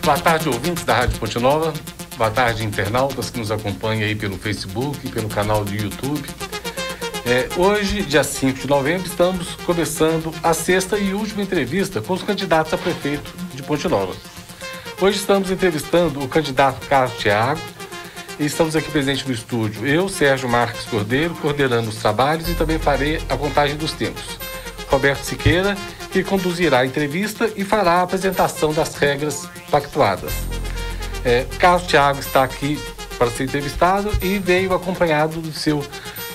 Boa tarde, ouvintes da Rádio Ponte Nova. Boa tarde, internautas que nos acompanham aí pelo Facebook e pelo canal do YouTube. Hoje, dia 5 de novembro, estamos começando a sexta e última entrevista com os candidatos a prefeito de Ponte Nova. Hoje estamos entrevistando o candidato Carlos Thiago e estamos aqui presentes no estúdio. Eu, Sérgio Marques Cordeiro, coordenando os trabalhos e também farei a contagem dos tempos. Roberto Siqueira, que conduzirá a entrevista e fará a apresentação das regras pactuadas. Carlos Thiago está aqui para ser entrevistado e veio acompanhado do seu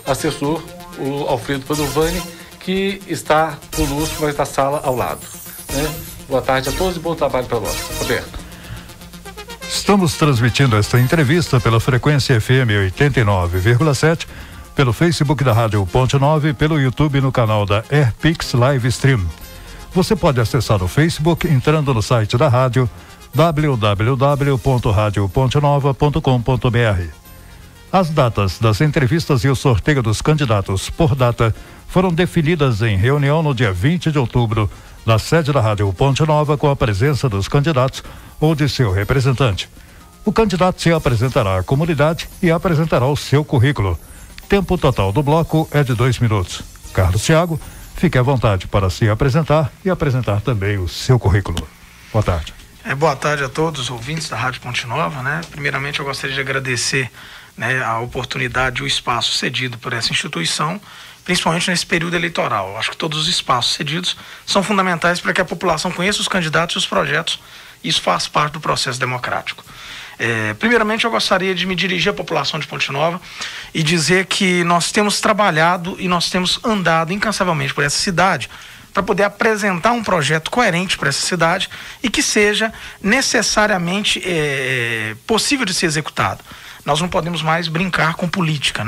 assessor, o Alfredo Padovani, que está conosco, mas na sala ao lado. Boa tarde a todos e bom trabalho para nós. Roberto. Estamos transmitindo esta entrevista pela frequência FM 89,7, pelo Facebook da Rádio Ponte Nova e pelo YouTube no canal da Airpix Live Stream. Você pode acessar o Facebook entrando no site da rádio www.radiopontenova.com.br. As datas das entrevistas e o sorteio dos candidatos por data foram definidas em reunião no dia 20 de outubro, na sede da Rádio Ponte Nova, com a presença dos candidatos ou de seu representante. O candidato se apresentará à comunidade e apresentará o seu currículo. Tempo total do bloco é de 2 minutos. Carlos Thiago, fique à vontade para se apresentar e apresentar também o seu currículo. Boa tarde. Boa tarde a todos os ouvintes da Rádio Ponte Nova, Primeiramente eu gostaria de agradecer, a oportunidade e o espaço cedido por essa instituição, principalmente nesse período eleitoral. Acho que todos os espaços cedidos são fundamentais para que a população conheça os candidatos e os projetos. Isso faz parte do processo democrático. Primeiramente, eu gostaria de me dirigir à população de Ponte Nova e dizer que nós temos trabalhado e nós temos andado incansavelmente por essa cidade para poder apresentar um projeto coerente para essa cidade e que seja necessariamente possível de ser executado. Nós não podemos mais brincar com política,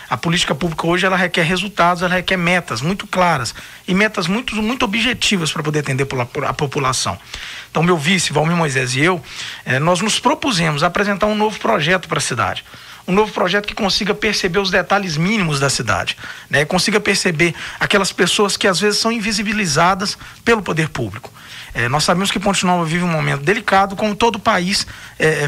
A política pública hoje, ela requer resultados, ela requer metas muito claras e metas muito objetivas para poder atender a população. Então, meu vice, Valmir Moisés e eu, nós nos propusemos apresentar um novo projeto para a cidade. Um novo projeto que consiga perceber os detalhes mínimos da cidade, Consiga perceber aquelas pessoas que às vezes são invisibilizadas pelo poder público. Nós sabemos que Ponte Nova vive um momento delicado, como todo o país,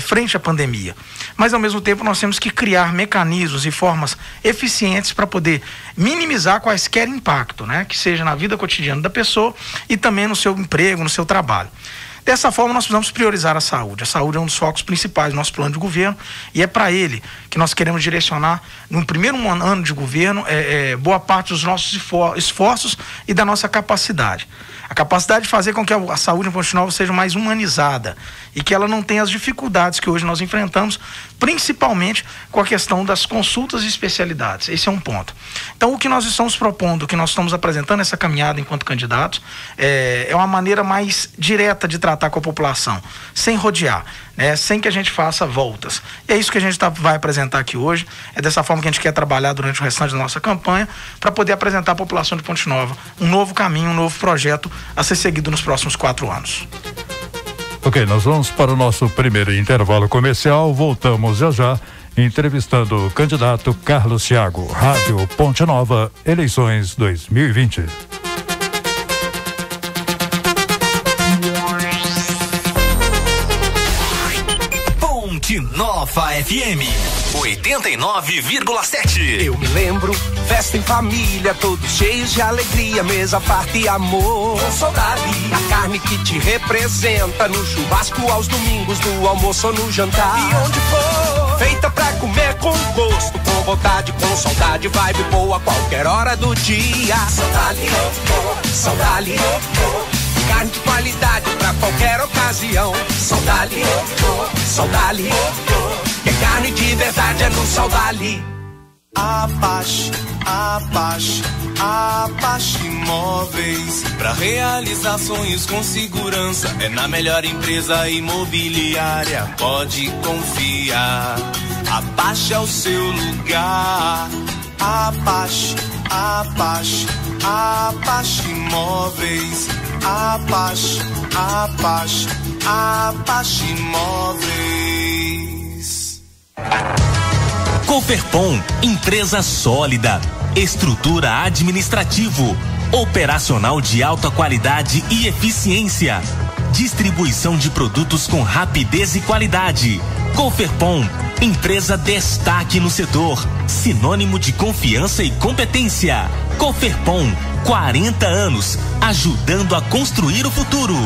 frente à pandemia. Mas, ao mesmo tempo, nós temos que criar mecanismos e formas eficientes para poder minimizar quaisquer impacto, que seja na vida cotidiana da pessoa e também no seu emprego, no seu trabalho. Dessa forma, nós precisamos priorizar a saúde. A saúde é um dos focos principais do nosso plano de governo e é para ele que nós queremos direcionar, no primeiro ano de governo, boa parte dos nossos esforços e da nossa capacidade. A capacidade de fazer com que a saúde em Ponte Nova seja mais humanizada e que ela não tenha as dificuldades que hoje nós enfrentamos, principalmente com a questão das consultas e especialidades. Esse é um ponto. Então, o que nós estamos propondo, o que nós estamos apresentando essa caminhada enquanto candidatos, é uma maneira mais direta de tratar com a população, sem rodear, sem que a gente faça voltas. E é isso que a gente vai apresentar aqui hoje. É dessa forma que a gente quer trabalhar durante o restante da nossa campanha, para poder apresentar à população de Ponte Nova um novo caminho, um novo projeto a ser seguido nos próximos 4 anos. Ok, nós vamos para o nosso primeiro intervalo comercial. Voltamos já entrevistando o candidato Carlos Thiago. Rádio Ponte Nova, eleições 2020. Ponte Nova FM 89,7. Eu me lembro, festa em família, todos cheios de alegria, mesa, farta e amor. Com saudade, a carne que te representa, no churrasco aos domingos, no almoço ou no jantar. E onde for, feita pra comer com gosto, com vontade, com saudade, vibe boa, qualquer hora do dia. Saudade, saudade, carne de qualidade pra qualquer ocasião. Saudade, saudade, que carne de verdade é no Saudade. Apache Imóveis. Pra realizar sonhos com segurança, é na melhor empresa imobiliária. Pode confiar, Apache é o seu lugar. Apache Imóveis. Apache Imóveis. Cooperpon, empresa sólida, estrutura administrativo, operacional de alta qualidade e eficiência. Distribuição de produtos com rapidez e qualidade. Coferpon, empresa destaque no setor, sinônimo de confiança e competência. Coferpon, 40 anos, ajudando a construir o futuro.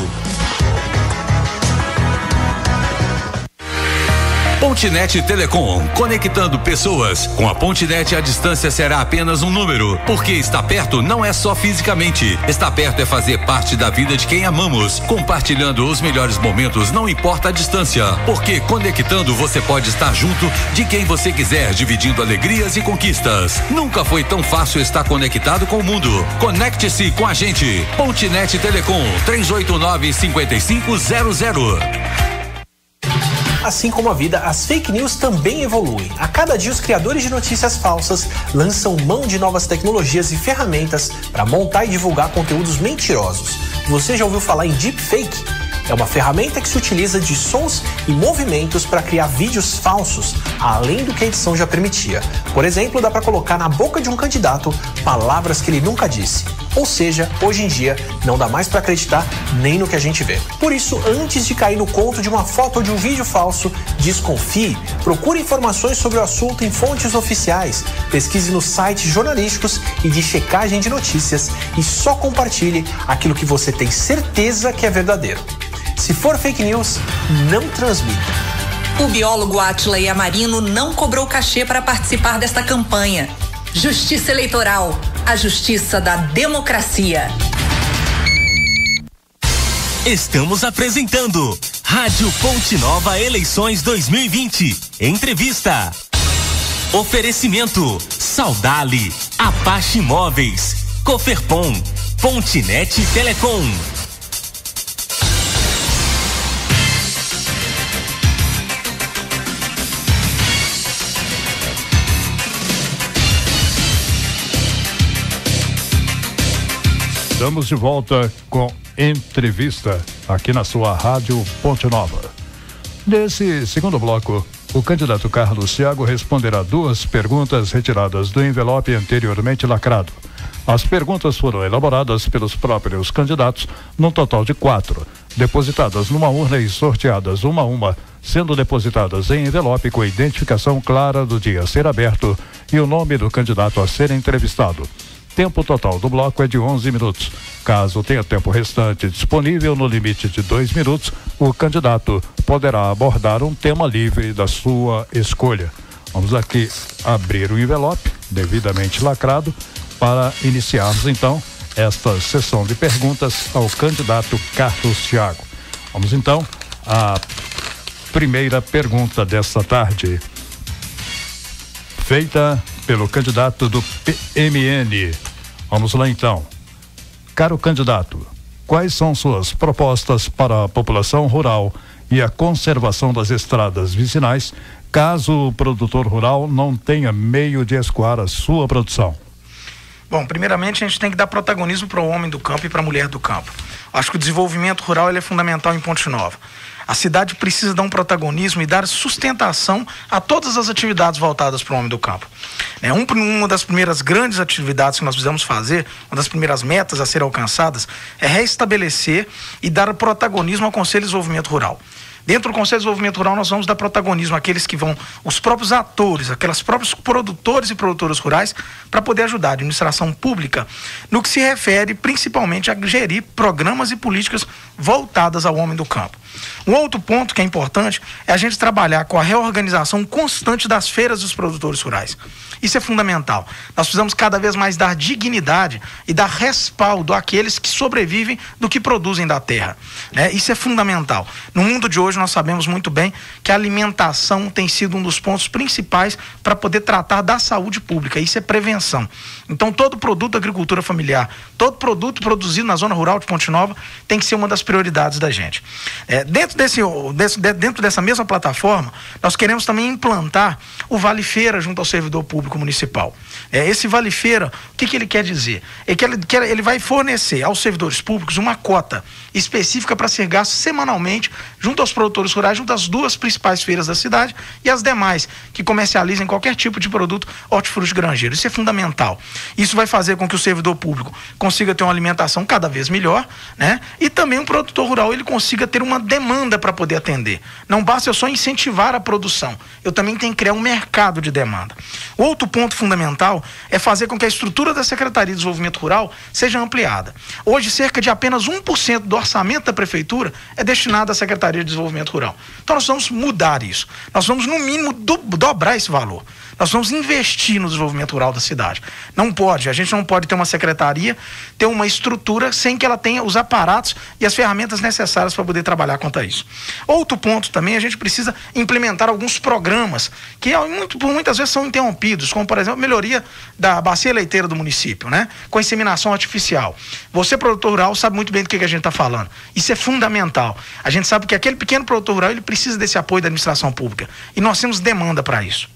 Pontenet Telecom, conectando pessoas. Com a Pontenet, a distância será apenas um número, porque estar perto não é só fisicamente. Estar perto é fazer parte da vida de quem amamos. Compartilhando os melhores momentos, não importa a distância, porque conectando você pode estar junto de quem você quiser, dividindo alegrias e conquistas. Nunca foi tão fácil estar conectado com o mundo. Conecte-se com a gente. Pontenet Telecom, 389-5500. Assim como a vida, as fake news também evoluem. A cada dia, os criadores de notícias falsas lançam mão de novas tecnologias e ferramentas para montar e divulgar conteúdos mentirosos. Você já ouviu falar em deepfake? É uma ferramenta que se utiliza de sons e movimentos para criar vídeos falsos, além do que a edição já permitia. Por exemplo, dá para colocar na boca de um candidato palavras que ele nunca disse. Ou seja, hoje em dia, não dá mais para acreditar nem no que a gente vê. Por isso, antes de cair no conto de uma foto ou de um vídeo falso, desconfie, procure informações sobre o assunto em fontes oficiais, pesquise nos sites jornalísticos e de checagem de notícias e só compartilhe aquilo que você tem certeza que é verdadeiro. Se for fake news, não transmita. O biólogo Átila Yamarino não cobrou cachê para participar desta campanha. Justiça Eleitoral, a justiça da democracia. Estamos apresentando Rádio Ponte Nova Eleições 2020. Entrevista. Oferecimento Saudale, Apache Imóveis, Coferpon, Pontenet Telecom. Estamos de volta com entrevista aqui na sua Rádio Ponte Nova. Nesse segundo bloco, o candidato Carlos Thiago responderá 2 perguntas retiradas do envelope anteriormente lacrado. As perguntas foram elaboradas pelos próprios candidatos, num total de 4, depositadas numa urna e sorteadas uma a uma, sendo depositadas em envelope com a identificação clara do dia a ser aberto e o nome do candidato a ser entrevistado. Tempo total do bloco é de 11 minutos. Caso tenha tempo restante disponível no limite de 2 minutos, o candidato poderá abordar um tema livre da sua escolha. Vamos aqui abrir o envelope, devidamente lacrado, para iniciarmos então esta sessão de perguntas ao candidato Carlos Thiago. Vamos então à primeira pergunta desta tarde, feita pelo candidato do PMN. Vamos lá então. Caro candidato, quais são suas propostas para a população rural e a conservação das estradas vicinais, caso o produtor rural não tenha meio de escoar a sua produção? Bom, primeiramente a gente tem que dar protagonismo para o homem do campo e para a mulher do campo. Acho que o desenvolvimento rural ele é fundamental em Ponte Nova. A cidade precisa dar um protagonismo e dar sustentação a todas as atividades voltadas para o homem do campo. Uma das primeiras grandes atividades que nós precisamos fazer, uma das primeiras metas a serem alcançadas, é restabelecer e dar protagonismo ao Conselho de Desenvolvimento Rural. Dentro do Conselho de Desenvolvimento Rural, nós vamos dar protagonismo àqueles que vão, os próprios atores, aqueles próprios produtores e produtoras rurais, para poder ajudar a administração pública no que se refere principalmente a gerir programas e políticas voltadas ao homem do campo. Um outro ponto que é importante é a gente trabalhar com a reorganização constante das feiras dos produtores rurais. Isso é fundamental. Nós precisamos cada vez mais dar dignidade e dar respaldo àqueles que sobrevivem do que produzem da terra, né? Isso é fundamental. No mundo de hoje nós sabemos muito bem que a alimentação tem sido um dos pontos principais para poder tratar da saúde pública. Isso é prevenção. Então todo produto da agricultura familiar, todo produto produzido na zona rural de Ponte Nova tem que ser uma das prioridades da gente. Dentro dessa mesma plataforma, nós queremos também implantar o Vale Feira junto ao servidor público municipal. Esse Vale Feira, o que ele quer dizer? Ele vai fornecer aos servidores públicos uma cota específica para ser gasto semanalmente junto aos produtores produtores rurais junto às 2 principais feiras da cidade e as demais que comercializem qualquer tipo de produto hortifruti granjeiro. Isso é fundamental. Isso vai fazer com que o servidor público consiga ter uma alimentação cada vez melhor, né? E também o produtor rural ele consiga ter uma demanda para poder atender. Não basta eu só incentivar a produção, eu também tenho que criar um mercado de demanda. Outro ponto fundamental é fazer com que a estrutura da Secretaria de Desenvolvimento Rural seja ampliada. Hoje, cerca de apenas 1% do orçamento da Prefeitura é destinado à Secretaria de Desenvolvimento Rural. Então nós vamos mudar isso. Nós vamos, no mínimo, dobrar esse valor. Nós vamos investir no desenvolvimento rural da cidade. A gente não pode ter uma secretaria, ter uma estrutura sem que ela tenha os aparatos e as ferramentas necessárias para poder trabalhar quanto a isso. Outro ponto também, a gente precisa implementar alguns programas que por muitas vezes são interrompidos, como por exemplo, a melhoria da bacia leiteira do município, né? Com a inseminação artificial. Você, produtor rural, sabe muito bem do que a gente está falando. Isso é fundamental. A gente sabe que aquele pequeno produtor rural, ele precisa desse apoio da administração pública. E nós temos demanda para isso.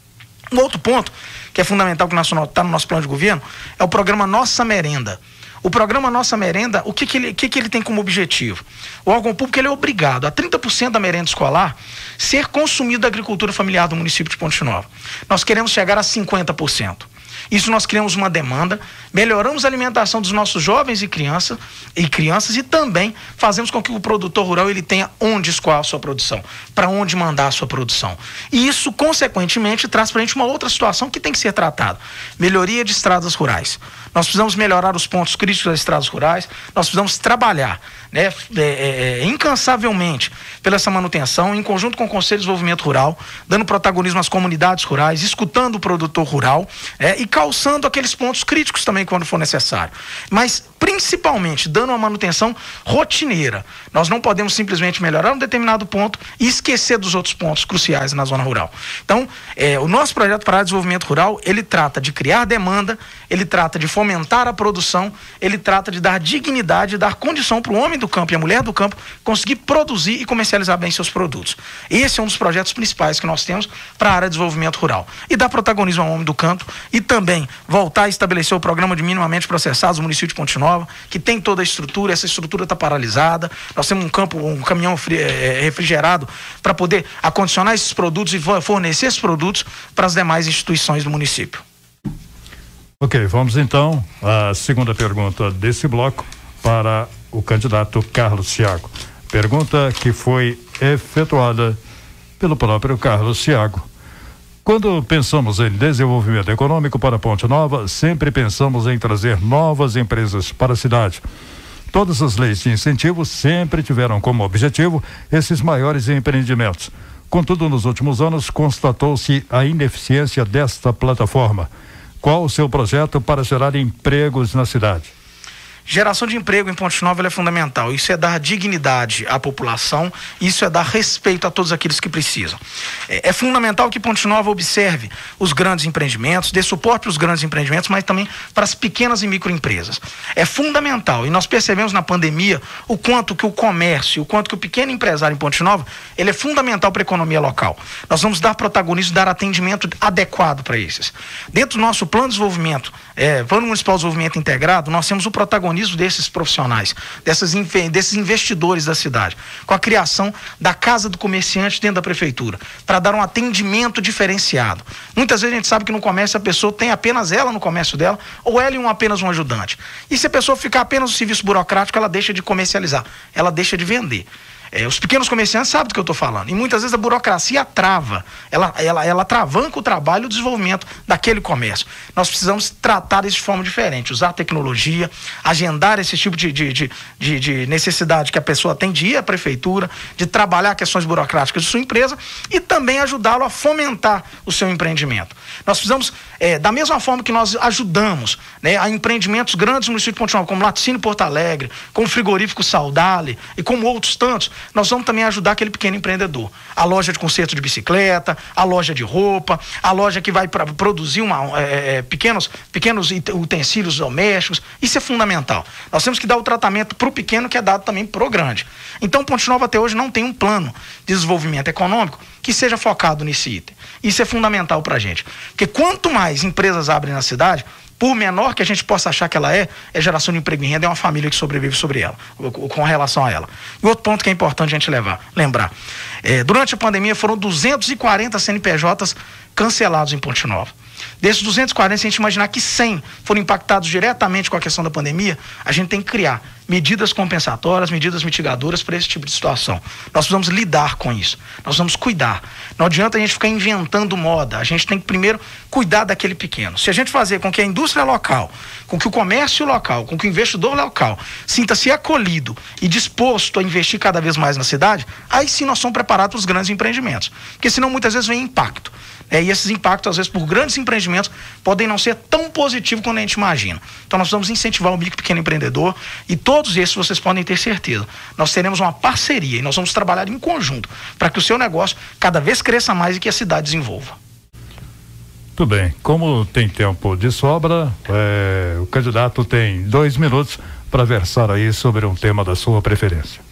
Um outro ponto que é fundamental, que está no nosso plano de governo, é o programa Nossa Merenda. O programa Nossa Merenda, o que ele tem como objetivo? O órgão público ele é obrigado a 30% da merenda escolar ser consumido da agricultura familiar do município de Ponte Nova. Nós queremos chegar a 50%. Isso nós criamos uma demanda, melhoramos a alimentação dos nossos jovens e crianças e também fazemos com que o produtor rural ele tenha onde escoar a sua produção, para onde mandar a sua produção. E isso, consequentemente, traz para a gente uma outra situação que tem que ser tratada. Melhoria de estradas rurais. Nós precisamos melhorar os pontos críticos das estradas rurais, nós precisamos trabalhar, né, incansavelmente pela essa manutenção, em conjunto com o Conselho de Desenvolvimento Rural, dando protagonismo às comunidades rurais, escutando o produtor rural, e calçando aqueles pontos críticos também quando for necessário. Mas, principalmente, dando uma manutenção rotineira. Nós não podemos simplesmente melhorar um determinado ponto e esquecer dos outros pontos cruciais na zona rural. Então, o nosso projeto para o desenvolvimento rural, ele trata de criar demanda, ele trata de fomentar a produção, ele trata de dar dignidade, dar condição para o homem do campo e a mulher do campo conseguir produzir e comercializar bem seus produtos. Esse é um dos projetos principais que nós temos para a área de desenvolvimento rural. E dar protagonismo ao homem do campo e também voltar a estabelecer o programa de minimamente processados no município de Ponte Nova, que tem toda a estrutura, essa estrutura está paralisada. Nós temos um caminhão refrigerado para poder acondicionar esses produtos e fornecer esses produtos para as demais instituições do município. Ok, vamos então à segunda pergunta desse bloco para o candidato Carlos Thiago. Pergunta que foi efetuada pelo próprio Carlos Thiago. Quando pensamos em desenvolvimento econômico para Ponte Nova, sempre pensamos em trazer novas empresas para a cidade. Todas as leis de incentivo sempre tiveram como objetivo esses maiores empreendimentos. Contudo, nos últimos anos, constatou-se a ineficiência desta plataforma. Qual o seu projeto para gerar empregos na cidade? Geração de emprego em Ponte Nova é fundamental. Isso é dar dignidade à população, isso é dar respeito a todos aqueles que precisam. É fundamental que Ponte Nova observe os grandes empreendimentos, dê suporte para os grandes empreendimentos, mas também para as pequenas e microempresas. É fundamental, e nós percebemos na pandemia o quanto que o comércio, o quanto que o pequeno empresário em Ponte Nova, ele é fundamental para a economia local. Nós vamos dar protagonismo, dar atendimento adequado para esses. Dentro do nosso plano de desenvolvimento, Plano Municipal de Desenvolvimento Integrado, nós temos o protagonismo desses profissionais, desses investidores da cidade, com a criação da Casa do Comerciante dentro da Prefeitura, para dar um atendimento diferenciado. Muitas vezes a gente sabe que no comércio a pessoa tem apenas ela no comércio dela, ou ela e apenas um ajudante. E se a pessoa ficar apenas no serviço burocrático, ela deixa de comercializar, ela deixa de vender. Os pequenos comerciantes sabem do que eu estou falando. E muitas vezes a burocracia trava. Ela travanca o trabalho e o desenvolvimento daquele comércio. Nós precisamos tratar isso de forma diferente. Usar tecnologia, agendar esse tipo de necessidade que a pessoa tem de ir à prefeitura, de trabalhar questões burocráticas de sua empresa e também ajudá-lo a fomentar o seu empreendimento. Nós precisamos, da mesma forma que nós ajudamos, né, a empreendimentos grandes no município de Ponte Nova, como Laticínio Porto Alegre, como Frigorífico Saudale e como outros tantos, nós vamos também ajudar aquele pequeno empreendedor. A loja de conserto de bicicleta, a loja de roupa, a loja que vai produzir pequenos utensílios domésticos. Isso é fundamental. Nós temos que dar o tratamento para o pequeno que é dado também para o grande. Então, Ponte Nova até hoje não tem um plano de desenvolvimento econômico que seja focado nesse item. Isso é fundamental para a gente. Porque quanto mais empresas abrem na cidade, por menor que a gente possa achar que ela é geração de emprego e renda, é uma família que sobrevive sobre ela, com relação a ela. E outro ponto que é importante a gente lembrar. Durante a pandemia foram 240 CNPJs cancelados em Ponte Nova. Desses 240, se a gente imaginar que 100 foram impactados diretamente com a questão da pandemia, a gente tem que criar medidas compensatórias, medidas mitigadoras para esse tipo de situação. Nós precisamos lidar com isso, nós precisamos cuidar. Não adianta a gente ficar inventando moda, a gente tem que primeiro cuidar daquele pequeno. Se a gente fazer com que a indústria local, com que o comércio local, com que o investidor local sinta-se acolhido e disposto a investir cada vez mais na cidade, aí sim nós somos preparados para os grandes empreendimentos. Porque senão muitas vezes vem impacto. E esses impactos, às vezes, por grandes empreendimentos, podem não ser tão positivos quanto a gente imagina. Então, nós precisamos incentivar o micro e pequeno empreendedor, e todos esses vocês podem ter certeza. Nós teremos uma parceria e nós vamos trabalhar em conjunto para que o seu negócio cada vez cresça mais e que a cidade desenvolva. Tudo bem. Como tem tempo de sobra, o candidato tem 2 minutos para versar aí sobre um tema da sua preferência.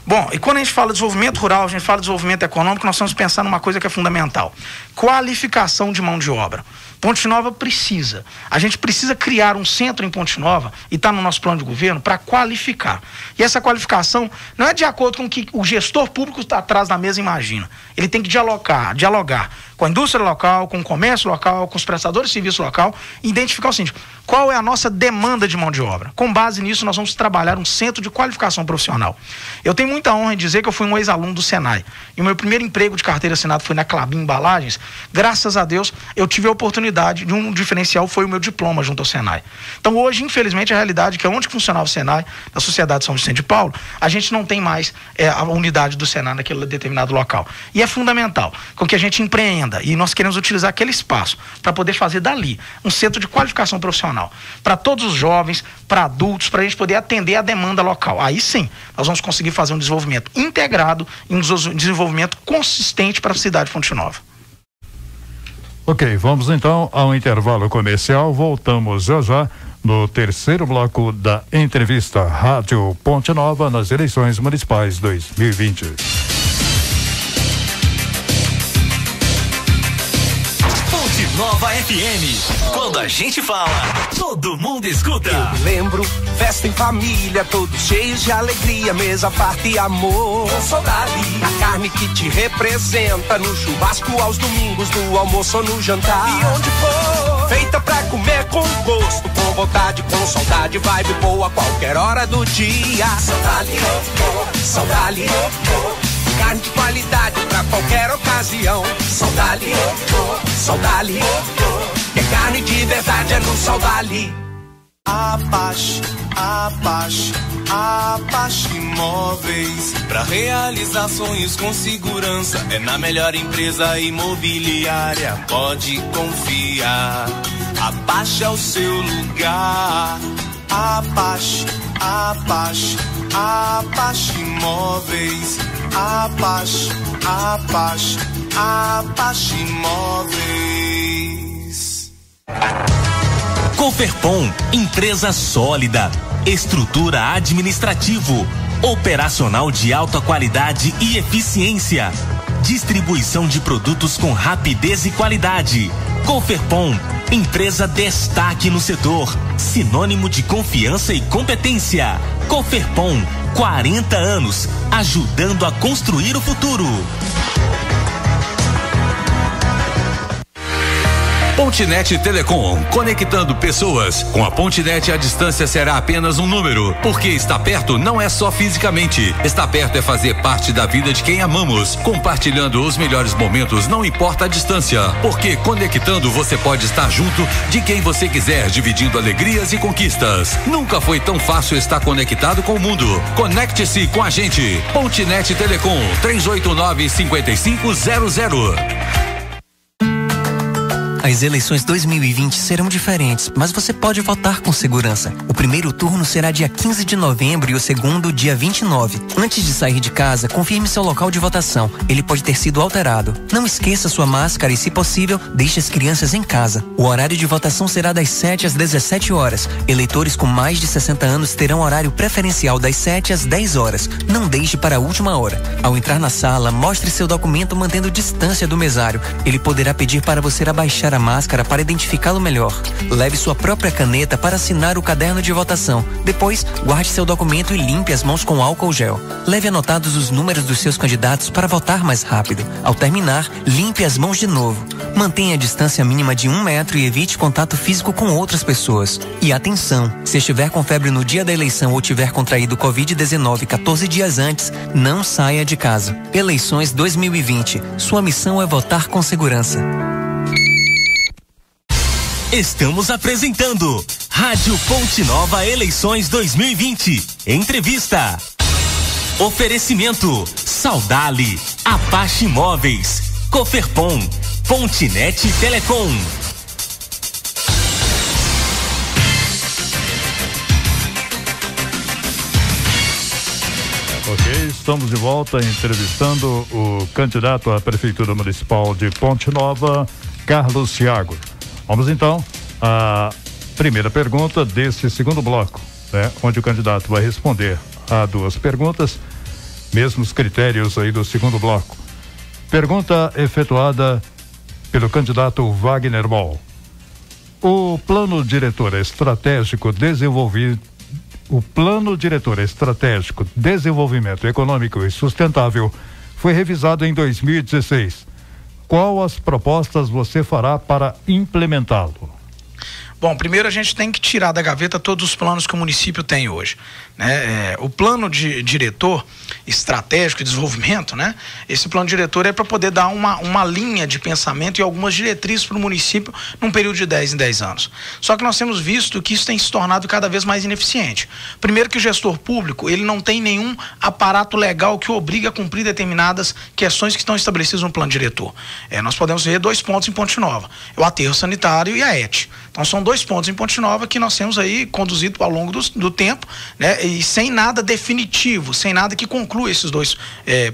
Bom, e quando a gente fala de desenvolvimento rural, a gente fala de desenvolvimento econômico, nós estamos pensando numa coisa que é fundamental: qualificação de mão de obra. Ponte Nova precisa. A gente precisa criar um centro em Ponte Nova, e está no nosso plano de governo, para qualificar. E essa qualificação não é de acordo com o que o gestor público está atrás da mesa imagina. Ele tem que dialogar com a indústria local, com o comércio local, com os prestadores de serviço local, e identificar o seguinte: qual é a nossa demanda de mão de obra? Com base nisso, nós vamos trabalhar um centro de qualificação profissional. Eu tenho muita honra em dizer que eu fui um ex-aluno do Senai. E o meu primeiro emprego de carteira assinada foi na Klabin Embalagens. Graças a Deus, eu tive a oportunidade de um diferencial, foi o meu diploma junto ao Senai. Então, hoje, infelizmente, a realidade é que onde funcionava o Senai, na Sociedade São Vicente de Paulo, a gente não tem mais a unidade do Senai naquele determinado local. E é fundamental com que a gente empreenda, e nós queremos utilizar aquele espaço para poder fazer dali um centro de qualificação profissional para todos os jovens, para adultos, para a gente poder atender a demanda local. Aí sim, nós vamos conseguir fazer um desenvolvimento integrado e um desenvolvimento consistente para a cidade de Ponte Nova. Ok, vamos então ao intervalo comercial. Voltamos já no terceiro bloco da entrevista Rádio Ponte Nova nas eleições municipais 2020. Nova FM. Quando a gente fala, todo mundo escuta. Eu me lembro, festa em família, todos cheios de alegria, mesa, farta e amor. Eu sou dali, a carne que te representa, no churrasco aos domingos, no almoço ou no jantar. E onde for, feita pra comer com gosto, com vontade, com saudade, vibe boa, qualquer hora do dia. São dali, carne de qualidade pra qualquer ocasião. Saudali, que carne de verdade é no Saudali. Apache Imóveis, pra realizar sonhos com segurança, é na melhor empresa imobiliária, pode confiar. Apache é o seu lugar. Apache Imóveis. Apache Imóveis. Coferpon, empresa sólida, estrutura administrativo, operacional de alta qualidade e eficiência, distribuição de produtos com rapidez e qualidade. Coferpon, empresa destaque no setor, sinônimo de confiança e competência. Coferpon, 40 anos, ajudando a construir o futuro. Pontenet Telecom, conectando pessoas. Com a Pontenet, a distância será apenas um número, porque estar perto não é só fisicamente. Estar perto é fazer parte da vida de quem amamos, compartilhando os melhores momentos, não importa a distância, porque conectando você pode estar junto de quem você quiser, dividindo alegrias e conquistas. Nunca foi tão fácil estar conectado com o mundo. Conecte-se com a gente. Pontenet Telecom, 389-5500. As eleições 2020 serão diferentes, mas você pode votar com segurança. O primeiro turno será dia 15 de novembro e o segundo dia 29. Antes de sair de casa, confirme seu local de votação. Ele pode ter sido alterado. Não esqueça sua máscara e, se possível, deixe as crianças em casa. O horário de votação será das 7 às 17 horas. Eleitores com mais de 60 anos terão horário preferencial das 7 às 10 horas. Não deixe para a última hora. Ao entrar na sala, mostre seu documento mantendo distância do mesário. Ele poderá pedir para você abaixar a a máscara para identificá-lo melhor. Leve sua própria caneta para assinar o caderno de votação. Depois, guarde seu documento e limpe as mãos com álcool gel. Leve anotados os números dos seus candidatos para votar mais rápido. Ao terminar, limpe as mãos de novo. Mantenha a distância mínima de 1 metro e evite contato físico com outras pessoas. E atenção, se estiver com febre no dia da eleição ou tiver contraído Covid-19 14 dias antes, não saia de casa. Eleições 2020. Sua missão é votar com segurança. Estamos apresentando Rádio Ponte Nova Eleições 2020. Entrevista. Oferecimento Saudale, Apache Móveis, Coferpon, Pontinet Telecom. Ok, estamos de volta entrevistando o candidato à Prefeitura Municipal de Ponte Nova, Carlos Thiago. Vamos então à primeira pergunta desse segundo bloco, né, onde o candidato vai responder a 2 perguntas, mesmos critérios aí do segundo bloco. Pergunta efetuada pelo candidato Wagner Moll. O Plano Diretor Estratégico Desenvolvimento Econômico e Sustentável foi revisado em 2016. Qual as propostas você fará para implementá-lo? Bom, primeiro a gente tem que tirar da gaveta todos os planos que o município tem hoje, né? O plano de diretor estratégico de desenvolvimento, né? Esse plano diretor é para poder dar uma linha de pensamento e algumas diretrizes para o município num período de 10 em 10 anos. Só que nós temos visto que isso tem se tornado cada vez mais ineficiente. Primeiro que o gestor público, ele não tem nenhum aparato legal que o obrigue a cumprir determinadas questões que estão estabelecidas no plano diretor. Nós podemos ver 2 pontos em Ponte Nova, o aterro sanitário e a ET. Então são 2 pontos em Ponte Nova que nós temos aí conduzido ao longo do tempo, né? E sem nada definitivo, sem nada que conclua esses 2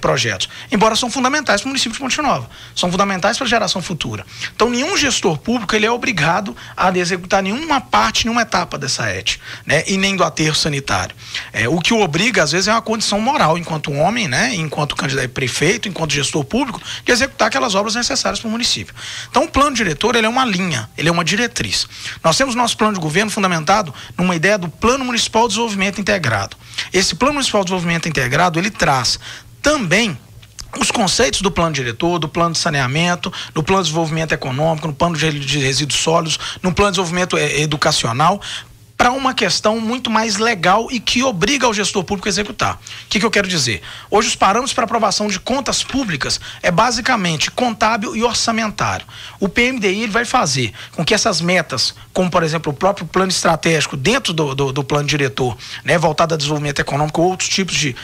projetos. Embora são fundamentais para o município de Ponte Nova, são fundamentais para a geração futura. Então nenhum gestor público ele é obrigado a executar nenhuma parte, nenhuma etapa dessa ET, né? E nem do aterro sanitário. O que o obriga às vezes é uma condição moral enquanto homem, né? Enquanto candidato prefeito, enquanto gestor público, de executar aquelas obras necessárias para o município. Então o plano diretor ele é uma linha, ele é uma diretriz. Nós temos nosso plano de governo fundamentado numa ideia do Plano Municipal de Desenvolvimento Integrado. Esse Plano Municipal de Desenvolvimento Integrado, ele traz também os conceitos do plano diretor, do plano de saneamento, do plano de desenvolvimento econômico, no plano de resíduos sólidos, no plano de desenvolvimento educacional, para uma questão muito mais legal e que obriga o gestor público a executar. O que eu quero dizer? Hoje os parâmetros para aprovação de contas públicas é basicamente contábil e orçamentário. O PMDI ele vai fazer com que essas metas, como por exemplo o próprio plano estratégico dentro do plano diretor, né, voltado a desenvolvimento econômico ou outros tipos de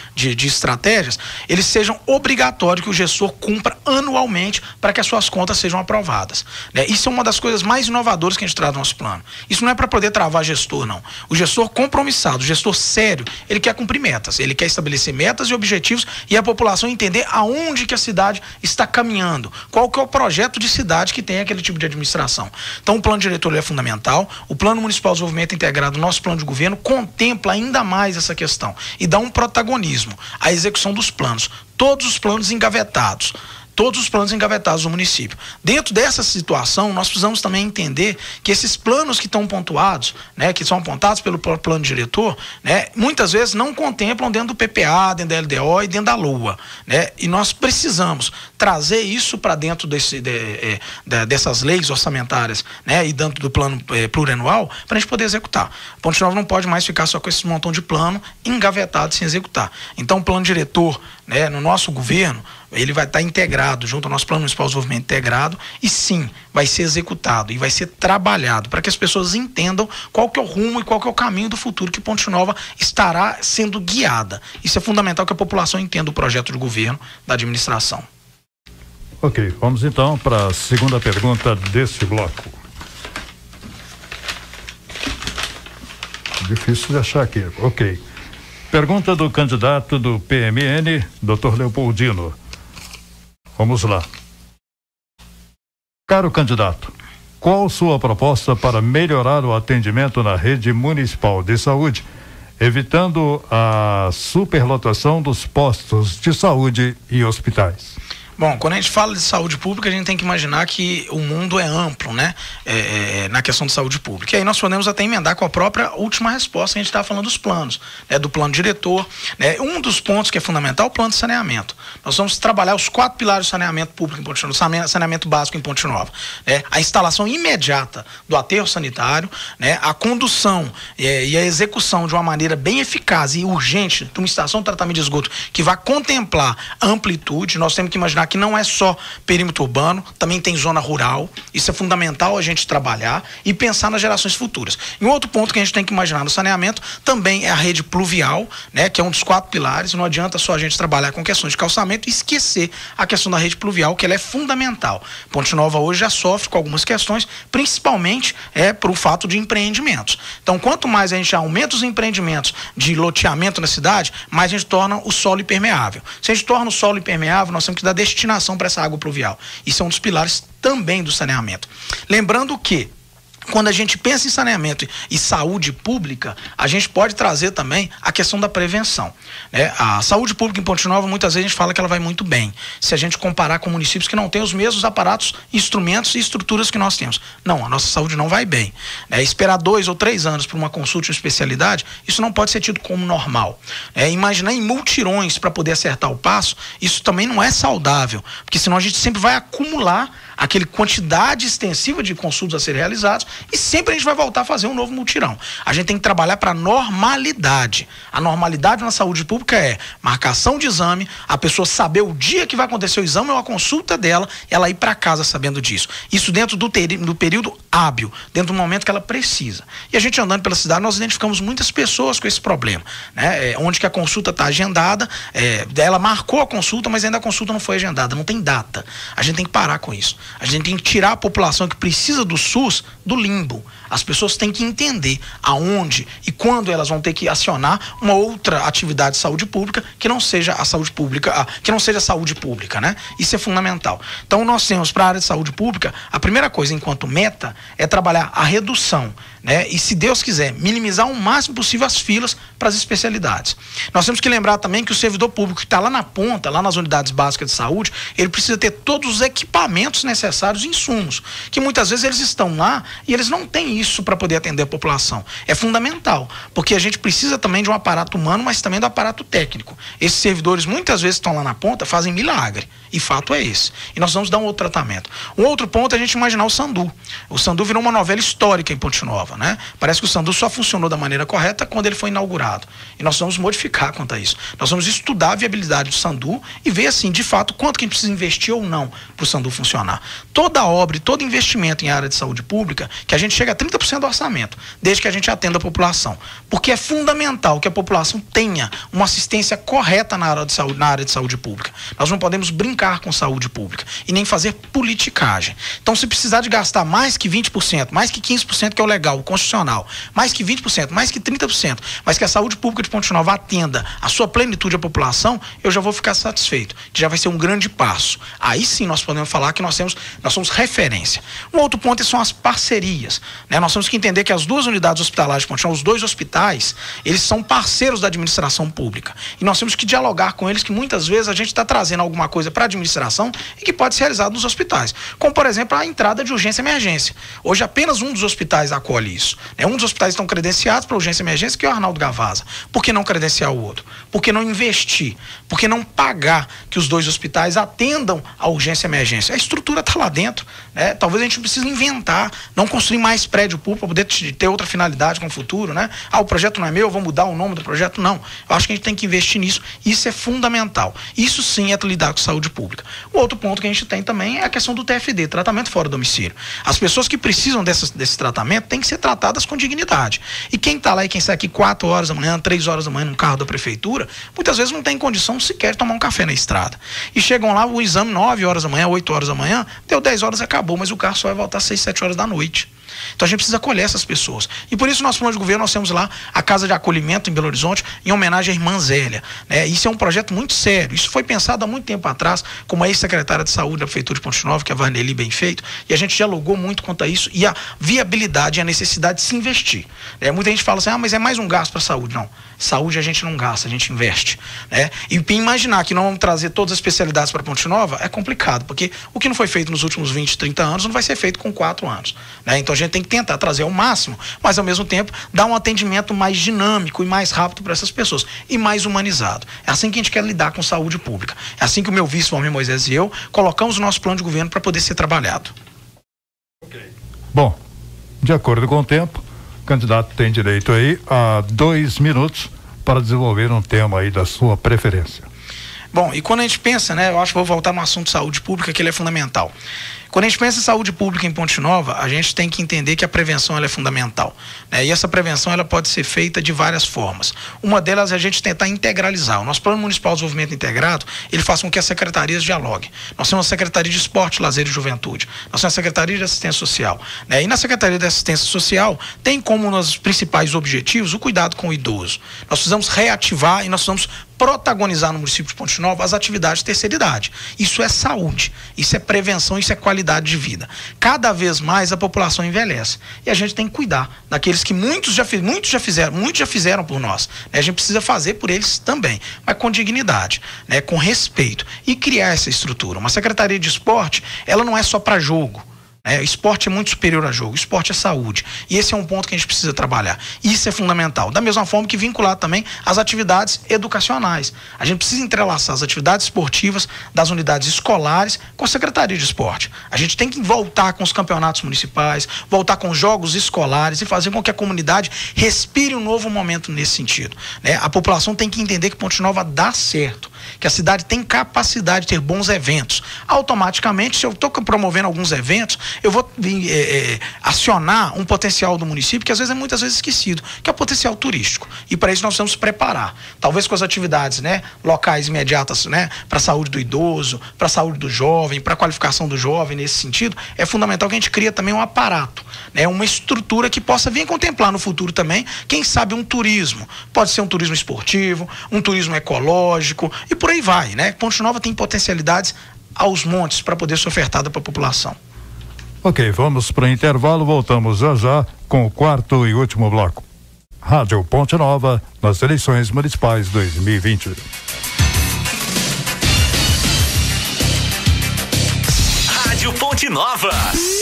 estratégias, eles sejam obrigatórios que o gestor cumpra anualmente para que as suas contas sejam aprovadas, né? Isso é uma das coisas mais inovadoras que a gente traz no nosso plano. Isso não é para poder travar gestor, não. O gestor compromissado, o gestor sério, ele quer cumprir metas, ele quer estabelecer metas e objetivos e a população entender aonde que a cidade está caminhando, qual que é o projeto de cidade que tem aquele tipo de administração. Então o plano diretor é fundamental, o Plano Municipal de Desenvolvimento Integrado, nosso plano de governo, contempla ainda mais essa questão e dá um protagonismo à execução dos planos, todos os planos engavetados. Todos os planos engavetados do município. Dentro dessa situação, nós precisamos também entender que esses planos que estão pontuados, né, que são apontados pelo plano diretor, né, muitas vezes não contemplam dentro do PPA, dentro da LDO e dentro da LOA, né, e nós precisamos trazer isso para dentro dessas leis orçamentárias, né, e dentro do plano plurianual, para a gente poder executar. Ponte Nova não pode mais ficar só com esse montão de plano engavetado sem executar. Então o plano diretor, né, no nosso governo, ele vai estar integrado junto ao nosso Plano Municipal de Desenvolvimento Integrado e sim, vai ser executado e vai ser trabalhado para que as pessoas entendam qual que é o rumo e qual que é o caminho do futuro que Ponte Nova estará sendo guiada. Isso é fundamental que a população entenda o projeto de governo da administração. Ok, vamos então para a segunda pergunta desse bloco. Difícil de achar aqui. Ok. Pergunta do candidato do PMN, Dr. Leopoldino. Vamos lá. Caro candidato, qual sua proposta para melhorar o atendimento na rede municipal de saúde, evitando a superlotação dos postos de saúde e hospitais? Bom, quando a gente fala de saúde pública, a gente tem que imaginar que o mundo é amplo, né? Na questão de saúde pública. E aí nós podemos até emendar com a própria última resposta, que a gente está falando dos planos, né? Do plano diretor, né? Um dos pontos que é fundamental é o plano de saneamento. Nós vamos trabalhar os 4 pilares do saneamento público em Ponte Nova, saneamento básico em Ponte Nova, né? A instalação imediata do aterro sanitário, né? A condução e a execução de uma maneira bem eficaz e urgente de uma estação de tratamento de esgoto que vai contemplar a amplitude. Nós temos que imaginar que não é só perímetro urbano, também tem zona rural. Isso é fundamental a gente trabalhar e pensar nas gerações futuras. E um outro ponto que a gente tem que imaginar no saneamento também é a rede pluvial, né, que é um dos 4 pilares. Não adianta só a gente trabalhar com questões de calçamento e esquecer a questão da rede pluvial, que ela é fundamental. Ponte Nova hoje já sofre com algumas questões, principalmente por o fato de empreendimentos. Então, quanto mais a gente aumenta os empreendimentos de loteamento na cidade, mais a gente torna o solo impermeável. Se a gente torna o solo impermeável, nós temos que dar destinação para essa água pluvial. Isso é um dos pilares também do saneamento. Lembrando que quando a gente pensa em saneamento e saúde pública, a gente pode trazer também a questão da prevenção, né? A saúde pública em Ponte Nova, muitas vezes a gente fala que ela vai muito bem, se a gente comparar com municípios que não têm os mesmos aparatos, instrumentos e estruturas que nós temos. Não, a nossa saúde não vai bem, né? Esperar 2 ou 3 anos para uma consulta de especialidade, isso não pode ser tido como normal. Imaginar em multirões para poder acertar o passo, isso também não é saudável, porque senão a gente sempre vai acumular aquela quantidade extensiva de consultas a serem realizados e sempre a gente vai voltar a fazer um novo mutirão. A gente tem que trabalhar para a normalidade. A normalidade na saúde pública é marcação de exame, a pessoa saber o dia que vai acontecer o exame ou a consulta dela, ela ir para casa sabendo disso. Isso dentro do período hábil, dentro do momento que ela precisa. E a gente andando pela cidade, nós identificamos muitas pessoas com esse problema, né? Onde que a consulta está agendada, ela marcou a consulta, mas ainda a consulta não foi agendada, não tem data. A gente tem que parar com isso. A gente tem que tirar a população que precisa do SUS do limbo. As pessoas têm que entender aonde e quando elas vão ter que acionar uma outra atividade de saúde pública que não seja a saúde pública, né? Isso é fundamental. Então nós temos para a área de saúde pública, a primeira coisa enquanto meta é trabalhar a redução, né? E se Deus quiser, minimizar o máximo possível as filas para as especialidades. Nós temos que lembrar também que o servidor público que está lá na ponta, lá nas unidades básicas de saúde, ele precisa ter todos os equipamentos necessários e insumos, que muitas vezes eles estão lá e eles não têm isso para poder atender a população. É fundamental, porque a gente precisa também de um aparato humano, mas também do aparato técnico. Esses servidores muitas vezes estão lá na ponta, fazem milagre, e fato é esse. E nós vamos dar um outro tratamento. Um outro ponto é a gente imaginar o Sandu. O Sandu virou uma novela histórica em Ponte Nova, né? Parece que o Sandu só funcionou da maneira correta quando ele foi inaugurado. E nós vamos modificar quanto a isso. Nós vamos estudar a viabilidade do Sandu e ver, assim, de fato, quanto que a gente precisa investir ou não para o Sandu funcionar. Toda obra e todo investimento em área de saúde pública, que a gente chega a 30% do orçamento, desde que a gente atenda a população. Porque é fundamental que a população tenha uma assistência correta na área de saúde pública. Nós não podemos brincar com saúde pública e nem fazer politicagem. Então, se precisar de gastar mais que 20%, mais que 15%, que é o legal, o constitucional, mais que 20%, mais que 30%, mas que a saúde pública de Ponte Nova atenda a sua plenitude à população, eu já vou ficar satisfeito, que já vai ser um grande passo. Aí sim nós podemos falar que nós somos referência. Um outro ponto são as parcerias, né? Nós temos que entender que as 2 unidades hospitalares de Ponte Nova, os 2 hospitais, eles são parceiros da administração pública. E nós temos que dialogar com eles, que muitas vezes a gente está trazendo alguma coisa para a administração e que pode ser realizado nos hospitais. Como, por exemplo, a entrada de urgência e emergência. Hoje apenas um dos hospitais acolhe isso. Um dos hospitais estão credenciados para urgência e emergência, que é o Arnaldo Gavazza. Por que não credenciar o outro? Por que não investir? Por que não pagar que os 2 hospitais atendam a urgência e emergência? A estrutura está lá dentro, né? Talvez a gente precise inventar, não construir mais prédio público para poder ter outra finalidade com o futuro, né? O projeto não é meu, eu vou mudar o nome do projeto. Não. Eu acho que a gente tem que investir nisso. Isso é fundamental. Isso sim é lidar com saúde pública. O outro ponto que a gente tem também é a questão do TFD, tratamento fora do domicílio. As pessoas que precisam desse tratamento têm que ser tratadas com dignidade. E quem está lá e quem sai aqui 4 horas da manhã, 3 horas da manhã num carro da prefeitura, muitas vezes não tem condição sequer de tomar um café na estrada. E chegam lá, o exame 9 horas da manhã, 8 horas da manhã, deu 10 horas e acabou, mas o carro só vai voltar às 6, 7 horas da noite. Então a gente precisa acolher essas pessoas. E por isso, nosso plano de governo, nós temos lá a Casa de Acolhimento em Belo Horizonte, em homenagem à irmã Zélia, né? Isso é um projeto muito sério. Isso foi pensado há muito tempo atrás, como a ex-secretária de Saúde da Prefeitura de Ponte Nova, que é a Vaneli Bem Feito, e a gente dialogou muito quanto a isso e a viabilidade e a necessidade de se investir. Muita gente fala assim, mas é mais um gasto para a saúde. Não, saúde a gente não gasta, a gente investe, né? E imaginar que não vamos trazer todas as especialidades para Ponte Nova é complicado, porque o que não foi feito nos últimos 20, 30 anos não vai ser feito com 4 anos, né? Então a gente tem que tentar trazer ao máximo, mas ao mesmo tempo dar um atendimento mais dinâmico e mais rápido para essas pessoas e mais humanizado. É assim que a gente quer lidar com saúde pública. É assim que o meu vice, Valmir Moisés, e eu colocamos o nosso plano de governo para poder ser trabalhado. Bom, de acordo com o tempo, o candidato tem direito aí a 2 minutos para desenvolver um tema aí da sua preferência. Bom, e quando a gente pensa, né, eu acho que vou voltar no assunto de saúde pública, que ele é fundamental. Quando a gente pensa em saúde pública em Ponte Nova, a gente tem que entender que a prevenção ela é fundamental, né? E essa prevenção ela pode ser feita de várias formas. Uma delas é a gente tentar integralizar. O nosso Plano Municipal de Desenvolvimento Integrado, ele faz com que as secretarias dialoguem. Nós temos a Secretaria de Esporte, Lazer e Juventude. Nós temos a Secretaria de Assistência Social, né? E na Secretaria de Assistência Social tem como nos principais objetivos o cuidado com o idoso. Nós precisamos reativar e nós precisamos protagonizar no município de Ponte Nova as atividades de terceira idade. Isso é saúde, isso é prevenção, isso é qualidade de vida. Cada vez mais a população envelhece e a gente tem que cuidar daqueles que muitos já fizeram por nós, né? A gente precisa fazer por eles também, mas com dignidade, né? Com respeito e criar essa estrutura. Uma secretaria de esporte, ela não é só para jogo. Esporte é muito superior a jogo, esporte é saúde. E esse é um ponto que a gente precisa trabalhar. Isso é fundamental. Da mesma forma que vincular também as atividades educacionais. A gente precisa entrelaçar as atividades esportivas das unidades escolares com a Secretaria de Esporte. A gente tem que voltar com os campeonatos municipais, voltar com os jogos escolares e fazer com que a comunidade respire um novo momento nesse sentido, né? A população tem que entender que Ponte Nova dá certo, que a cidade tem capacidade de ter bons eventos. Automaticamente, se eu estou promovendo alguns eventos, eu vou acionar um potencial do município que às vezes é muitas vezes esquecido, que é o potencial turístico. E para isso nós precisamos preparar. Talvez com as atividades, né, locais imediatas, né, para a saúde do idoso, para a saúde do jovem, para a qualificação do jovem nesse sentido, é fundamental que a gente crie também um aparato, né, uma estrutura que possa vir contemplar no futuro também, quem sabe um turismo. Pode ser um turismo esportivo, um turismo ecológico e por aí vai, né? Ponte Nova tem potencialidades aos montes para poder ser ofertada para a população. Ok, vamos para o intervalo, voltamos já com o 4º e último bloco. Rádio Ponte Nova, nas eleições municipais 2020. Rádio Ponte Nova.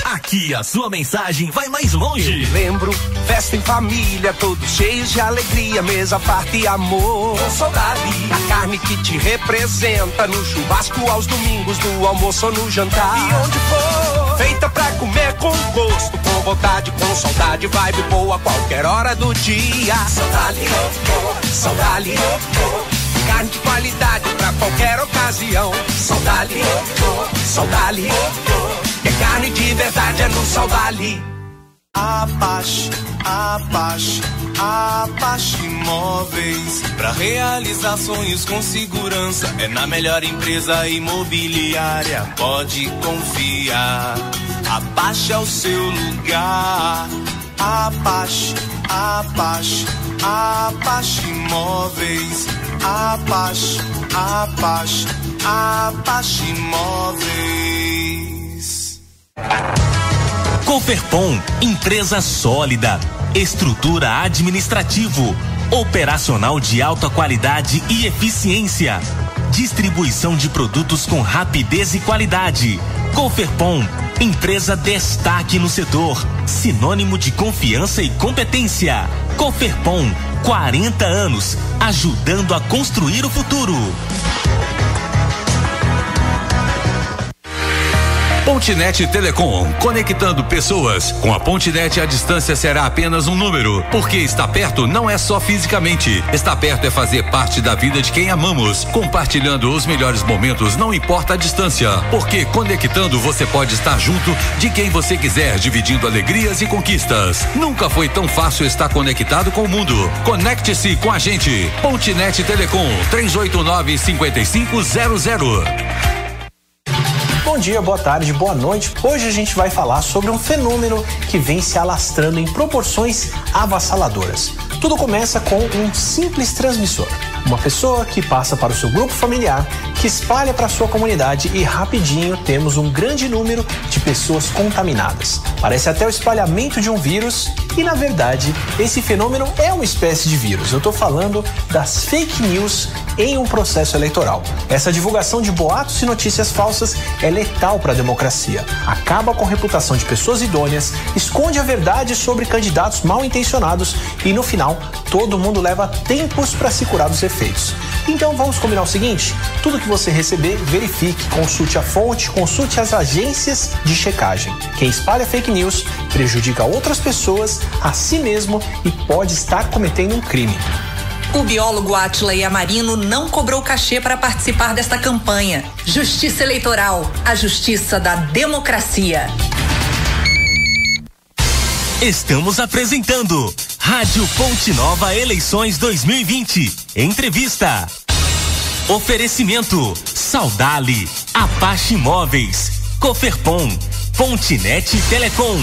Aqui a sua mensagem vai mais longe. Eu lembro, festa em família, todos cheios de alegria, mesa, farta e amor. Com saudade, a carne que te representa, no churrasco aos domingos, no almoço ou no jantar. E onde for, feita pra comer com gosto, com vontade, com saudade, vibe boa, qualquer hora do dia. Saudade, saudade, carne de qualidade pra qualquer ocasião. Saudade, saudade, que carne de verdade é no Saudade. Apache, Apache, Apache Imóveis. Pra realizar sonhos com segurança, é na melhor empresa imobiliária. Pode confiar, Apache é o seu lugar. Apache, Apache, Apache Imóveis. Apache, Apache, Apache Imóveis. Coferpon, empresa sólida, estrutura administrativo, operacional de alta qualidade e eficiência, distribuição de produtos com rapidez e qualidade. Coferpon, empresa destaque no setor, sinônimo de confiança e competência. Coferpon, 40 anos, ajudando a construir o futuro. Pontenet Telecom, conectando pessoas. Com a Pontenet, a distância será apenas um número, porque estar perto não é só fisicamente. Estar perto é fazer parte da vida de quem amamos, compartilhando os melhores momentos, não importa a distância, porque conectando você pode estar junto de quem você quiser, dividindo alegrias e conquistas. Nunca foi tão fácil estar conectado com o mundo. Conecte-se com a gente. Pontenet Telecom, 389-5500. Bom dia, boa tarde, boa noite. Hoje a gente vai falar sobre um fenômeno que vem se alastrando em proporções avassaladoras. Tudo começa com um simples transmissor. Uma pessoa que passa para o seu grupo familiar, que espalha para a sua comunidade e rapidinho temos um grande número de pessoas contaminadas. Parece até o espalhamento de um vírus e, na verdade, esse fenômeno é uma espécie de vírus. Eu estou falando das fake news em um processo eleitoral. Essa divulgação de boatos e notícias falsas é letal para a democracia. Acaba com a reputação de pessoas idôneas, esconde a verdade sobre candidatos mal intencionados e, no final, todo mundo leva tempos para se curar dos efeitos. Então vamos combinar o seguinte: tudo que você receber, verifique, consulte a fonte, consulte as agências de checagem. Quem espalha fake news prejudica outras pessoas, a si mesmo e pode estar cometendo um crime. O biólogo Átila Yamarino não cobrou cachê para participar desta campanha. Justiça Eleitoral, a justiça da democracia. Estamos apresentando Rádio Ponte Nova Eleições 2020. Entrevista. Oferecimento Saudale, Apache Imóveis, Coferpon, Pontinet Telecom.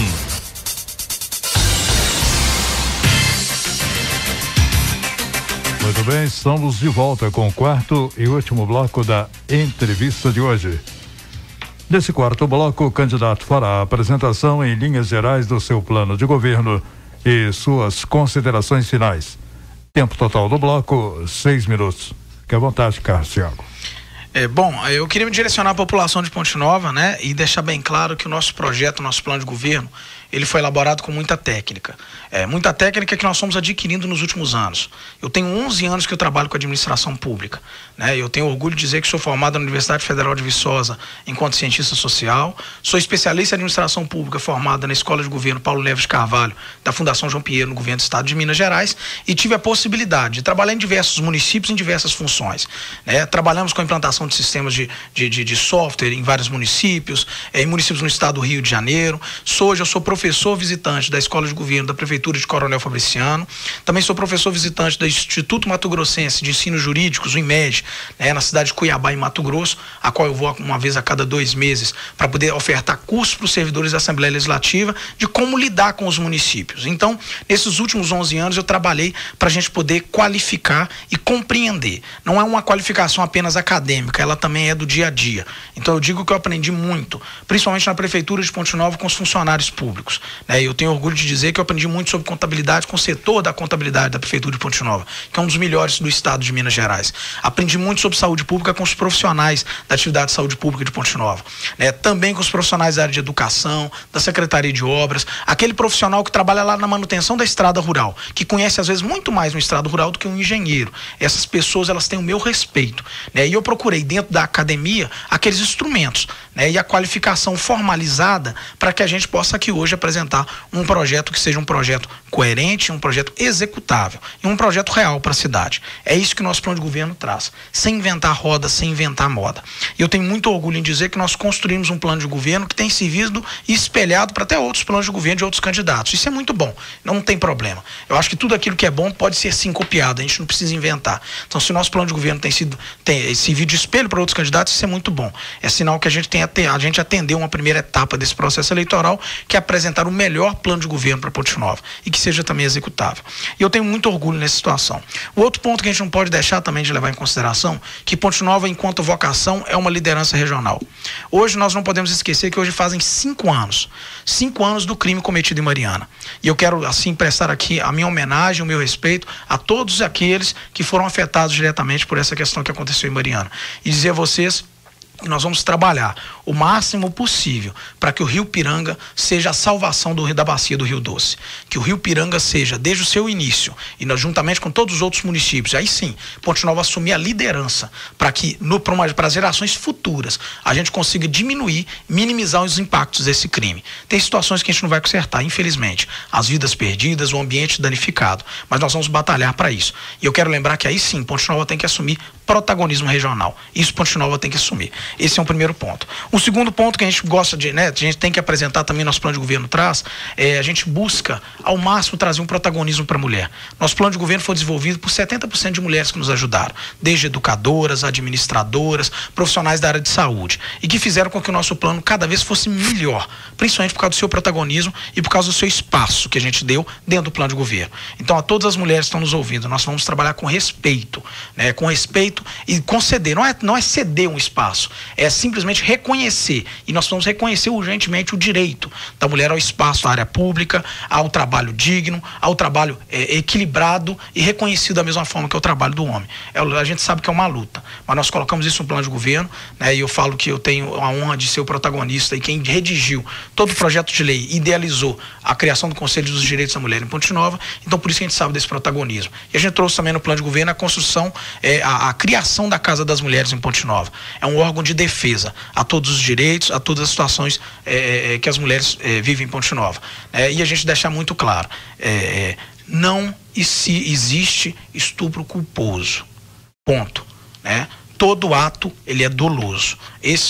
Muito bem, estamos de volta com o quarto e último bloco da entrevista de hoje. Nesse quarto bloco, o candidato fará a apresentação em linhas gerais do seu plano de governo e suas considerações finais. Tempo total do bloco, 6 minutos. Fique à vontade, Carlos Thiago. Bom, eu queria me direcionar à população de Ponte Nova, né, e deixar bem claro que o nosso projeto, o nosso plano de governo, ele foi elaborado com muita técnica. Muita técnica que nós fomos adquirindo nos últimos anos. Eu tenho 11 anos que eu trabalho com administração pública, né? Eu tenho orgulho de dizer que sou formado na Universidade Federal de Viçosa enquanto cientista social, sou especialista em administração pública formada na Escola de Governo Paulo Neves de Carvalho, da Fundação João Pinheiro, no Governo do Estado de Minas Gerais, e tive a possibilidade de trabalhar em diversos municípios, em diversas funções, né? Trabalhamos com a implantação de sistemas de software em vários municípios, em municípios no estado do Rio de Janeiro. Hoje eu sou professor visitante da Escola de Governo da Prefeitura de Coronel Fabriciano. Também sou professor visitante do Instituto Mato Grossense de Ensino Jurídicos, o IMED, né, na cidade de Cuiabá, em Mato Grosso, a qual eu vou uma vez a cada 2 meses para poder ofertar cursos para os servidores da Assembleia Legislativa de como lidar com os municípios. Então, nesses últimos 11 anos, eu trabalhei para a gente poder qualificar e compreender. Não é uma qualificação apenas acadêmica, ela também é do dia a dia. Então, eu digo que eu aprendi muito, principalmente na Prefeitura de Ponte Nova, com os funcionários públicos. Eu tenho orgulho de dizer que eu aprendi muito sobre contabilidade com o setor da contabilidade da Prefeitura de Ponte Nova, que é um dos melhores do estado de Minas Gerais. Aprendi muito sobre saúde pública com os profissionais da atividade de saúde pública de Ponte Nova. Também com os profissionais da área de educação, da Secretaria de Obras, aquele profissional que trabalha lá na manutenção da estrada rural, que conhece às vezes muito mais uma estrada rural do que um engenheiro. Essas pessoas, elas têm o meu respeito, né? E eu procurei dentro da academia aqueles instrumentos, né? E a qualificação formalizada para que a gente possa aqui hoje apresentar um projeto que seja um projeto coerente, um projeto executável e um projeto real para a cidade. É isso que o nosso plano de governo traz, sem inventar roda, sem inventar moda. E eu tenho muito orgulho em dizer que nós construímos um plano de governo que tem servido e espelhado para até outros planos de governo de outros candidatos. Isso é muito bom, não tem problema. Eu acho que tudo aquilo que é bom pode ser sim copiado, a gente não precisa inventar. Então, se o nosso plano de governo tem servido de espelho para outros candidatos, isso é muito bom. É sinal que a gente atendeu uma primeira etapa desse processo eleitoral, que é apresentar o melhor plano de governo para Ponte Nova e que seja também executável. E eu tenho muito orgulho nessa situação. O outro ponto que a gente não pode deixar também de levar em consideração, que Ponte Nova, enquanto vocação, é uma liderança regional. Hoje nós não podemos esquecer que hoje fazem 5 anos do crime cometido em Mariana. E eu quero assim prestar aqui a minha homenagem, o meu respeito a todos aqueles que foram afetados diretamente por essa questão que aconteceu em Mariana. E dizer a vocês que nós vamos trabalhar o máximo possível para que o Rio Piranga seja a salvação da bacia do Rio Doce. Que o Rio Piranga seja, desde o seu início, e nós, juntamente com todos os outros municípios, aí sim, Ponte Nova assumir a liderança para que, para as gerações futuras, a gente consiga diminuir, minimizar os impactos desse crime. Tem situações que a gente não vai consertar, infelizmente. As vidas perdidas, o ambiente danificado. Mas nós vamos batalhar para isso. E eu quero lembrar que aí sim, Ponte Nova tem que assumir protagonismo regional. Isso Ponte Nova tem que assumir. Esse é um primeiro ponto. O segundo ponto que a gente gosta de, né, a gente tem que apresentar também, nosso plano de governo traz, a gente busca ao máximo trazer um protagonismo para a mulher. Nosso plano de governo foi desenvolvido por 70% de mulheres que nos ajudaram, desde educadoras, administradoras, profissionais da área de saúde, e que fizeram com que o nosso plano cada vez fosse melhor, principalmente por causa do seu protagonismo e por causa do seu espaço que a gente deu dentro do plano de governo. Então, a todas as mulheres que estão nos ouvindo, nós vamos trabalhar com respeito, né? Com respeito e conceder, não é ceder um espaço, é simplesmente reconhecer, e nós vamos reconhecer urgentemente o direito da mulher ao espaço, à área pública, ao trabalho digno, ao trabalho equilibrado e reconhecido da mesma forma que é o trabalho do homem. A gente sabe que é uma luta, mas nós colocamos isso no plano de governo, né? E eu falo que eu tenho a honra de ser o protagonista e quem redigiu todo o projeto de lei, idealizou a criação do Conselho dos Direitos da Mulher em Ponte Nova, então por isso que a gente sabe desse protagonismo. E a gente trouxe também no plano de governo a construção, a criação da Casa das Mulheres em Ponte Nova. É um órgão de defesa a todos os direitos, a todas as situações que as mulheres vivem em Ponte Nova. E a gente deixar muito claro, não existe estupro culposo. Ponto. Né? Todo ato, ele é doloso.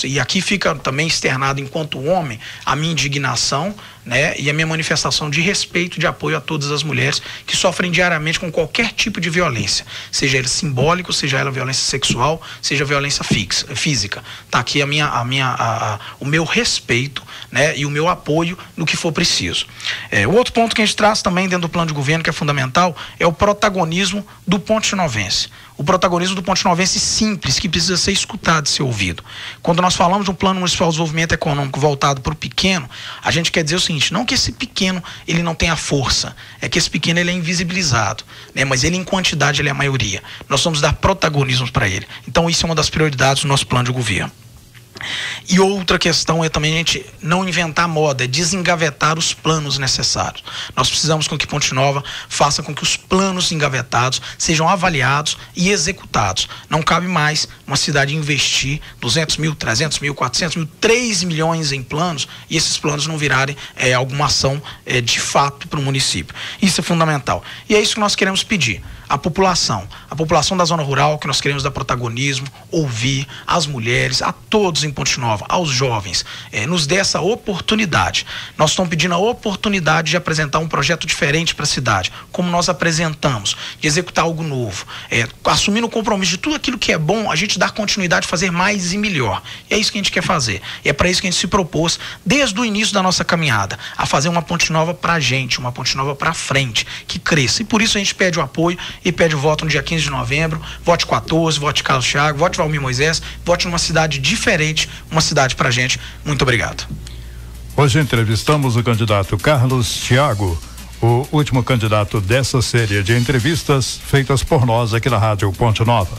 E aqui fica também externado, enquanto homem, a minha indignação, né, e a minha manifestação de respeito, de apoio a todas as mulheres que sofrem diariamente com qualquer tipo de violência, seja ela simbólico, seja ela violência sexual, seja violência física. Tá aqui o meu respeito, né, e o meu apoio no que for preciso. O outro ponto que a gente traz também dentro do plano de governo, que é fundamental, é o protagonismo do pontinovense. O protagonismo do pontinovense simples, que precisa ser escutado e ser ouvido. Quando nós falamos de um plano municipal de desenvolvimento econômico voltado para o pequeno, a gente quer dizer o seguinte, não que esse pequeno ele não tenha força, é que esse pequeno ele é invisibilizado, né? Mas ele em quantidade ele é a maioria. Nós vamos dar protagonismo para ele. Então isso é uma das prioridades do nosso plano de governo. E outra questão é também a gente não inventar moda, é desengavetar os planos necessários. Nós precisamos com que Ponte Nova faça com que os planos engavetados sejam avaliados e executados. Não cabe mais uma cidade investir 200 mil, 300 mil, 400 mil, 3 milhões em planos e esses planos não virarem alguma ação de fato para o município. Isso é fundamental. E é isso que nós queremos pedir. A população da zona rural, que nós queremos dar protagonismo, ouvir as mulheres, a todos em Ponte Nova, aos jovens, nos dê essa oportunidade. Nós estamos pedindo a oportunidade de apresentar um projeto diferente para a cidade, como nós apresentamos, de executar algo novo, assumindo o compromisso de tudo aquilo que é bom, a gente dar continuidade, fazer mais e melhor. E é isso que a gente quer fazer. E é para isso que a gente se propôs, desde o início da nossa caminhada, a fazer uma Ponte Nova para a gente, uma Ponte Nova para frente, que cresça. E por isso a gente pede o apoio e pede o voto no dia 15 de novembro, vote 14, vote Carlos Thiago, vote Valmir Moisés, vote numa cidade diferente, uma cidade pra gente. Muito obrigado. Hoje entrevistamos o candidato Carlos Thiago, o último candidato dessa série de entrevistas feitas por nós aqui na Rádio Ponte Nova.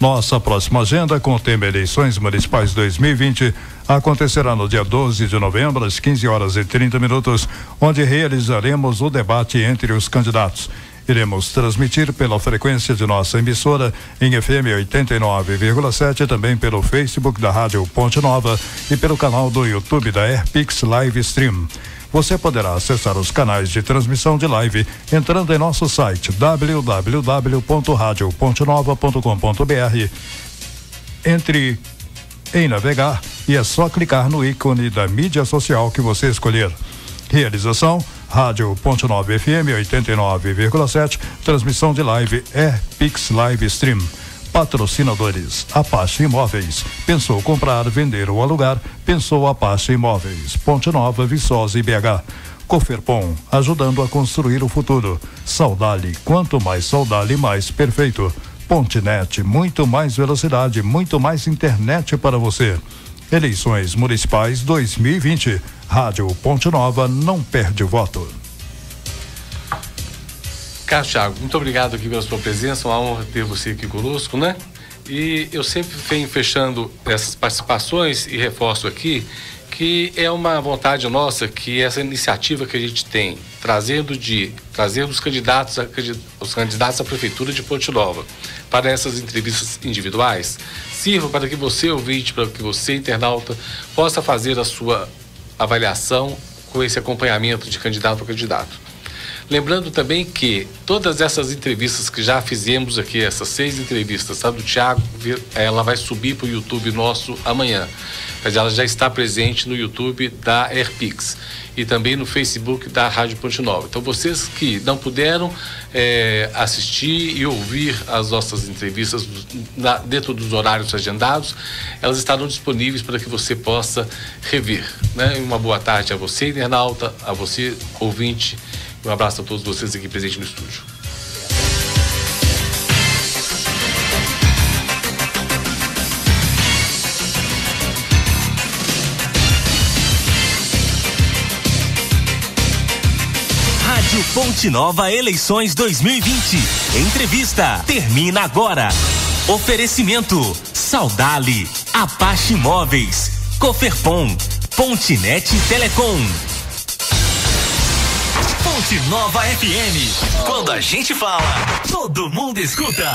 Nossa próxima agenda com o tema Eleições Municipais 2020 acontecerá no dia 12 de novembro, às 15h30, onde realizaremos o debate entre os candidatos. Iremos transmitir pela frequência de nossa emissora em FM 89,7, também pelo Facebook da Rádio Ponte Nova e pelo canal do YouTube da Airpix Live Stream. Você poderá acessar os canais de transmissão de live entrando em nosso site www.radiopontenova.com.br. Entre em navegar e é só clicar no ícone da mídia social que você escolher. Realização Rádio Ponte Nova FM 89,7, transmissão de live Pix Live Stream. Patrocinadores: Apache Imóveis. Pensou comprar, vender ou alugar? Pensou Apache Imóveis. Ponte Nova, Viçosa e BH. Coferpom, ajudando a construir o futuro. Saudade, quanto mais Saudade, mais perfeito. Pontenet, muito mais velocidade, muito mais internet para você. Eleições Municipais 2020. Rádio Ponte Nova não perde voto. Carlos Thiago, muito obrigado aqui pela sua presença, uma honra ter você aqui conosco, né? E eu sempre venho fechando essas participações e reforço aqui que é uma vontade nossa que essa iniciativa que a gente tem, trazendo os candidatos à Prefeitura de Ponte Nova para essas entrevistas individuais, sirva para que você, ouvinte, para que você, internauta, possa fazer a sua avaliação com esse acompanhamento de candidato a candidato. Lembrando também que todas essas entrevistas que já fizemos aqui, essas 6 entrevistas, tá, do Thiago, ela vai subir para o YouTube nosso amanhã. Mas ela já está presente no YouTube da Airpix e também no Facebook da Rádio Ponte Nova. Então, vocês que não puderam assistir e ouvir as nossas entrevistas dentro dos horários agendados, elas estarão disponíveis para que você possa rever, né? Uma boa tarde a você, internauta, a você, ouvinte. Um abraço a todos vocês aqui presentes no estúdio. Rádio Ponte Nova Eleições 2020. Entrevista termina agora. Oferecimento Saudale, Apache Móveis, Coferpon, Pontinet Telecom. Ponte Nova FM. Quando a gente fala, todo mundo escuta.